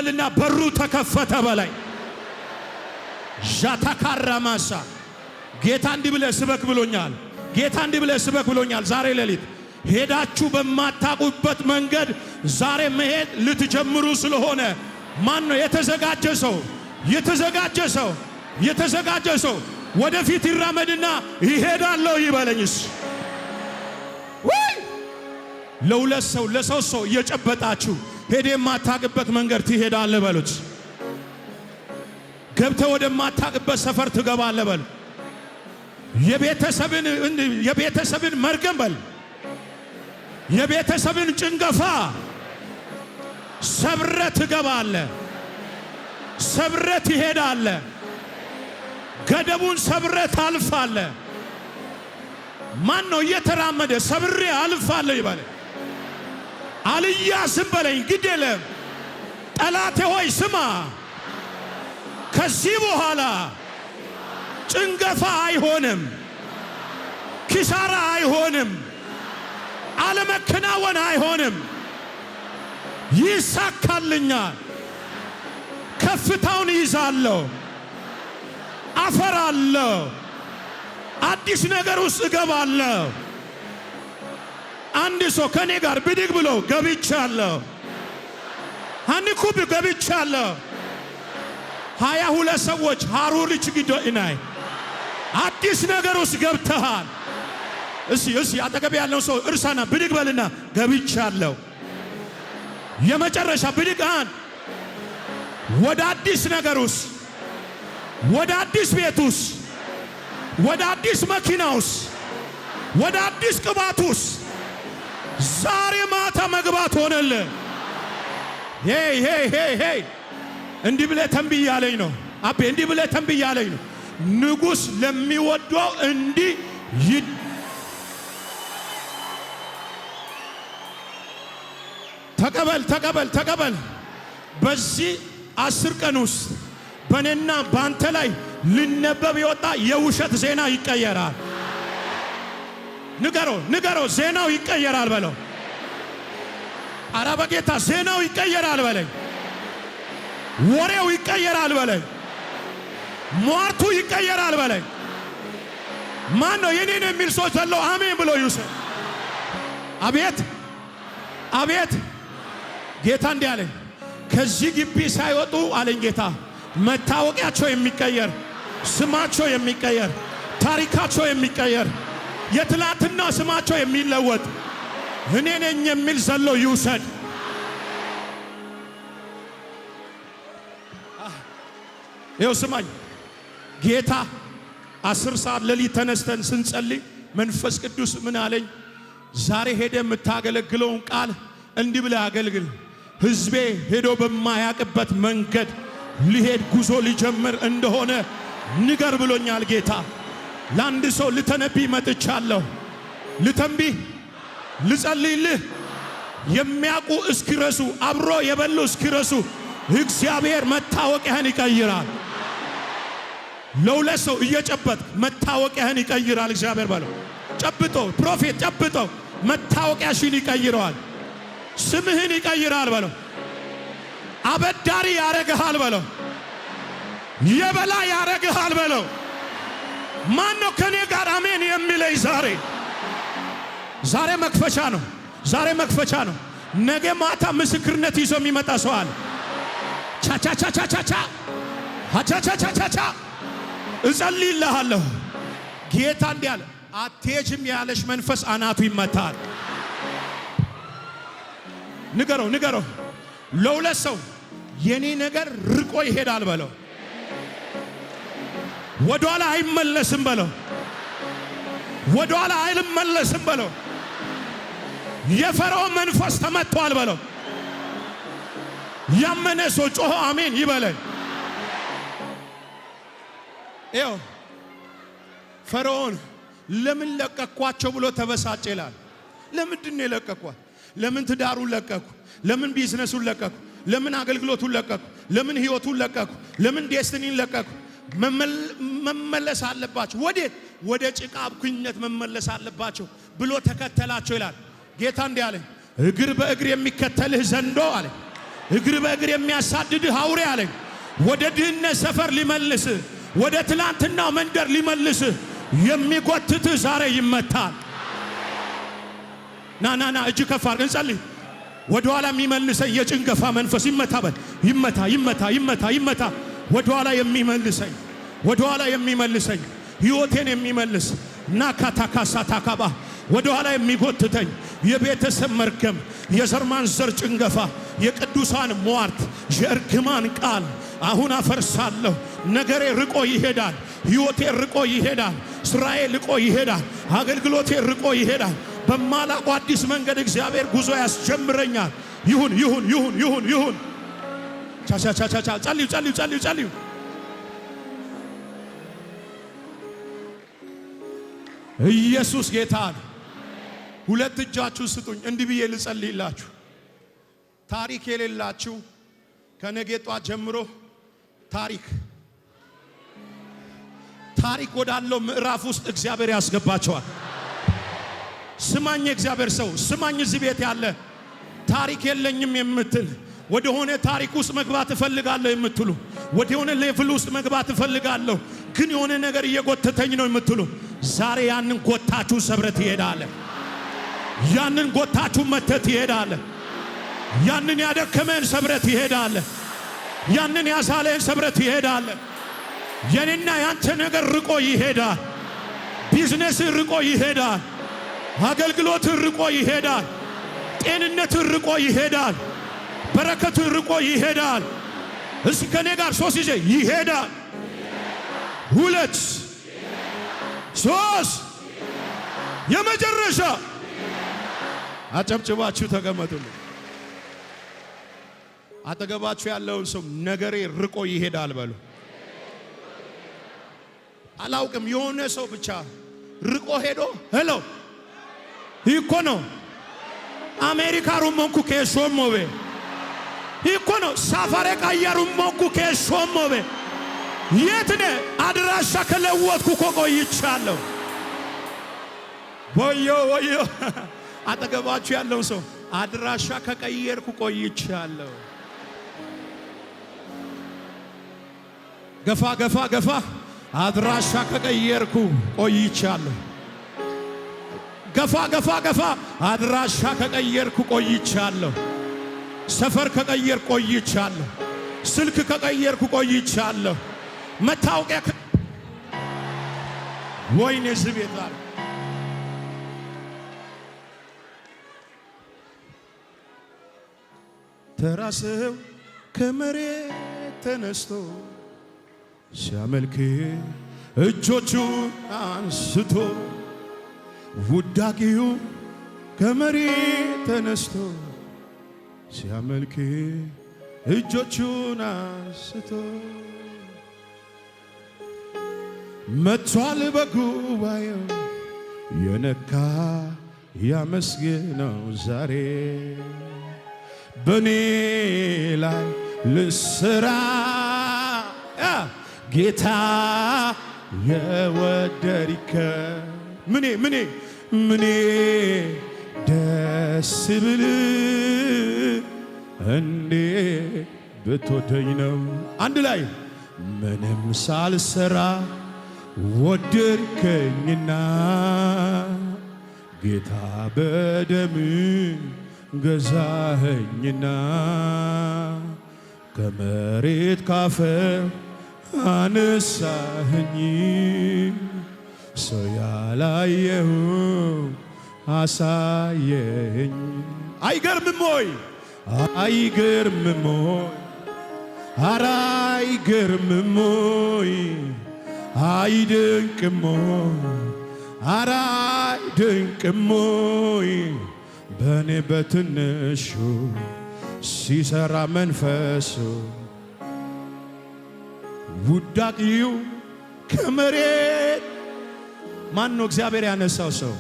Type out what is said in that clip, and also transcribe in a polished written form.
በልና በሩ ተከፈተ በላይ ጃታካራማሳ ጌታ እንዲህ ብለህ ስበክ ብሎኛል። ጌታ እንዲህ ብለህ ስበክ ብሎኛል። ዛሬ ሌሊት ሄዳችሁ በማታውቁበት መንገድ ዛሬ መሄድ ልትጀምሩ ስለሆነ ማን ነው የተዘጋጀ ሰው? የተዘጋጀ ሰው ወደፊት ይራመድና ይሄዳለው ይበለኝስ። ወይ ለሁለት ሰው ለሶስት ሰው እየጨበጣችሁ ሄደ የማታውቅበት መንገድ ትሄዳለህ በሉት። ገብተህ ወደማታውቅበት ሰፈር ትገባለህ በል። የቤተሰብን መርገም በል፣ የቤተሰብን ጭንገፋ ሰብረህ ትገባለህ፣ ሰብረህ ትሄዳለህ፣ ገደቡን ሰብረህ ታልፋለህ። ማን ነው እየተራመደ ሰብሬ አልፋለሁ ይበል። አልያዝም በለኝ፣ ግድ የለም ጠላቴ ሆይ ስማ፣ ከዚህ በኋላ ጭንገፋ አይሆንም፣ ኪሳራ አይሆንም፣ አለመከናወን አይሆንም፣ ይሳካልኛል። ከፍታውን ይዛለሁ፣ አፈራለሁ፣ አዲስ ነገር ውስጥ እገባለሁ። አንድ ሰው ከኔ ጋር ብድግ ብሎ ገብቻለሁ፣ አንኩብ ገብቻለሁ። 22 ሰዎች ሃሩልች ግዶ እናይ አዲስ ነገር ውስጥ ገብተሃል። እሺ አጠገብ ያለው ሰው እርሳና ብድግ በልና ገብቻለሁ። የመጨረሻ ብድግ ወደ አዲስ ነገር ውስጥ፣ ወደ አዲስ ቤት ውስጥ፣ ወደ አዲስ መኪና ውስጥ፣ ወደ አዲስ ቅባት ውስጥ ዛሬ ማታ መግባት ሆነልህ። ሄይ እንዲህ ብለህ ተንብያለኝ ነው አቤ፣ እንዲህ ብለህ ተንብያለኝ ነው። ንጉሥ ለሚወደው እንዲህ ተቀበል። በዚህ 10 ቀን ውስጥ በእኔና በአንተ ላይ ሊነበብ የወጣ የውሸት ዜና ይቀየራል። ንገረው፣ ዜናው ይቀየራል በለው። ኧረ በጌታ ዜናው ይቀየራል በለኝ። ወሬው ይቀየራል በለኝ። ሟርቱ ይቀየራል በለኝ። ማን ነው የኔ ነው የሚል ሰው ዘሎ አሜን ብሎ ይውሰድ። አቤት ጌታ እንዲህ አለኝ፣ ከዚህ ግቢ ሳይወጡ አለኝ ጌታ መታወቂያቸው የሚቀየር፣ ስማቸው የሚቀየር፣ ታሪካቸው የሚቀየር፣ የትላንትና ስማቸው የሚለወጥ እኔ ነኝ የሚል ዘሎ ይውሰድ። ይኸው ስማኝ፣ ጌታ 10 ሰዓት ሌሊት ተነስተን ስንጸልይ መንፈስ ቅዱስ ምን አለኝ? ዛሬ ሄደ የምታገለግለውን ቃል እንዲህ ብለህ አገልግል። ሕዝቤ ሄዶ በማያውቅበት መንገድ ሊሄድ ጉዞ ሊጀምር እንደሆነ ንገር ብሎኛል ጌታ። ለአንድ ሰው ልተነብይ መጥቻለሁ። ልተንብይ፣ ልጸልይልህ። የሚያውቁ እስኪረሱ፣ አብሮ የበሉ እስኪረሱ እግዚአብሔር መታወቂያህን ይቀይራል። ለሁለት ሰው እየጨበጥ መታወቂያህን ይቀይራል እግዚአብሔር በለው። ጨብጦ ፕሮፌት ጨብጦ መታወቂያሽን ይቀይረዋል። ስምህን ይቀይራል በለው። አበዳሪ ያረግሃል በለው። የበላይ ያረግሃል በለው። ማን ነው ከኔ ጋር አሜን የሚለኝ? ዛሬ መክፈቻ ነው። ዛሬ መክፈቻ ነው። ነገ ማታ ምስክርነት ይዞ የሚመጣ ሰው አለ። ቻቻቻቻቻቻ እጸልይልሃለሁ። ጌታ እንዲህ አለ፣ አትሄጂም ያለሽ መንፈስ አናቱ ይመታል። ንገረው። ለሁለት ሰው የኔ ነገር ርቆ ይሄዳል በለው። ወደኋላ አይመለስም በለው። ወደኋላ አይመለስም በለው። የፈርዖን መንፈስ ተመቷል በለው። ያመነ ሰው ጮሆ አሜን ይበለኝ። ይኸው ፈርዖን ለምን ለቀኳቸው ብሎ ተበሳጨ ይላል። ለምንድን ነው የለቀኳት? ለምን ትዳሩን ለቀኩ? ለምን ቢዝነሱን ለቀኩ? ለምን አገልግሎቱን ለቀኩ? ለምን ህይወቱን ለቀኩ? ለምን ዴስቲኒን ለቀኩ? መመለስ አለባቸው። ወዴት? ወደ ጭቃ አብኩኝነት መመለስ አለባቸው ብሎ ተከተላቸው ይላል። ጌታ እንዲህ አለ፣ እግር በእግር የሚከተልህ ዘንዶ አለ እግር በእግር የሚያሳድድህ አውሬ አለኝ ወደ ድህነት ሰፈር ሊመልስ ወደ ትላንትናው መንደር ሊመልስ የሚጎትትህ ዛሬ ይመታል። ና እጅ ከፍ አድርገን ጸልይ። ወደ ኋላ የሚመልሰኝ የጭንገፋ መንፈስ ይመታ በል። ይመታ። ወደ ኋላ የሚመልሰኝ ሕይወቴን የሚመልስ ናካታካሳ ታካባ ወደ ኋላ የሚጎትተኝ የቤተሰብ መርገም፣ የዘር ማንዘር ጭንገፋ፣ የቅዱሳን ሟርት፣ የእርግማን ቃል አሁን አፈርሳለሁ። ነገሬ ርቆ ይሄዳል። ሕይወቴ ርቆ ይሄዳል። ስራዬ ርቆ ይሄዳል። አገልግሎቴ ርቆ ይሄዳል። በማላውቀው አዲስ መንገድ እግዚአብሔር ጉዞ ያስጀምረኛል። ይሁን። ቻቻቻቻ ጸልዩ። ኢየሱስ ጌታ ነው። ሁለት እጃችሁ ስጡኝ እንዲህ ብዬ ልጸልይላችሁ። ታሪክ የሌላችሁ ከነገ ጧት ጀምሮ ታሪክ ወዳለው ምዕራፍ ውስጥ እግዚአብሔር ያስገባቸዋል። ስማኝ እግዚአብሔር ሰው ስማኝ። እዚህ ቤት ያለ ታሪክ የለኝም የምትል ወደ ሆነ ታሪክ ውስጥ መግባት እፈልጋለሁ የምትሉ ወደ ሆነ ሌቭል ውስጥ መግባት እፈልጋለሁ ግን የሆነ ነገር እየጎተተኝ ነው የምትሉ ዛሬ ያንን ጎታችሁ ሰብረት ይሄዳል። ያንን ጎታችሁ መተት ይሄዳል። ያንን ያደከመን ሰብረት ይሄዳል። ያንን ያሳለን ሰብረት ይሄዳል። የኔና ያንተ ነገር ርቆ ይሄዳል። ቢዝነስ ርቆ ይሄዳል። አገልግሎት ርቆ ይሄዳል። ጤንነት ርቆ ይሄዳል። በረከት ርቆ ይሄዳል። እስኪ ከኔ ጋር ሶስት ጊዜ ይሄዳል። 2 3 የመጨረሻ አጨብጭባችሁ ተቀመጡልኝ። አጠገባችሁ ያለውን ሰው ነገሬ ርቆ ይሄዳል በሉ። አላውቅም የሆነ ሰው ብቻ ርቆ ሄዶ ሄሎ ይኮ ነው አሜሪካ ሩሞንኩ ከሾሞቤ ይኮ ነው ሳፋሬ ቀየሩሞንኩ ከሾሞቤ የት ነህ? አድራሻ ከለወጥኩ እኮ ቆይቻለሁ። ወዮ አጠገባችሁ ያለው ሰው አድራሻ ከቀየርኩ ቆይቻለሁ። ገፋ አድራሻ ከቀየርኩ ቆይቻለሁ። ገፋ አድራሻ ከቀየርኩ ቆይቻለሁ። ሰፈር ከቀየርኩ ቆይቻለሁ። ስልክ ከቀየርኩ ቆይቻለሁ። መታወቂያ ወይኔ ዝቤት አለ ተራሰው ከመሬት ተነስቶ ሲያመልክ እጆቹን አንስቶ ውዳቂው ከመሬት ተነስቶ ሲያመልክ እጆቹን አንስቶ መጥቷል በጉባኤው የነካ ያመስግነው ዛሬ በኔ ላይ ልስራ ጌታ የወደድከ ምኔ ደስ ብል እንዴ ብትወደኝ ነው። አንድ ላይ ምንም ሳልሰራ ወደድከኝና ጌታ በደም ገዛኸኝና ከመሬት ካፈር አነሳኸኝ ሰው ያላየሁ አሳየኝ። አይገርምም ወይ? አይገርምም ወይ? ኧረ አይገርምም ወይ? አይደንቅም ወይ? ኧረ አይደንቅም ወይ? በኔ በትንሹ ሲሰራ መንፈሱ ውዳቂው ከመሬት ማን ነው እግዚአብሔር ያነሳው ሰው?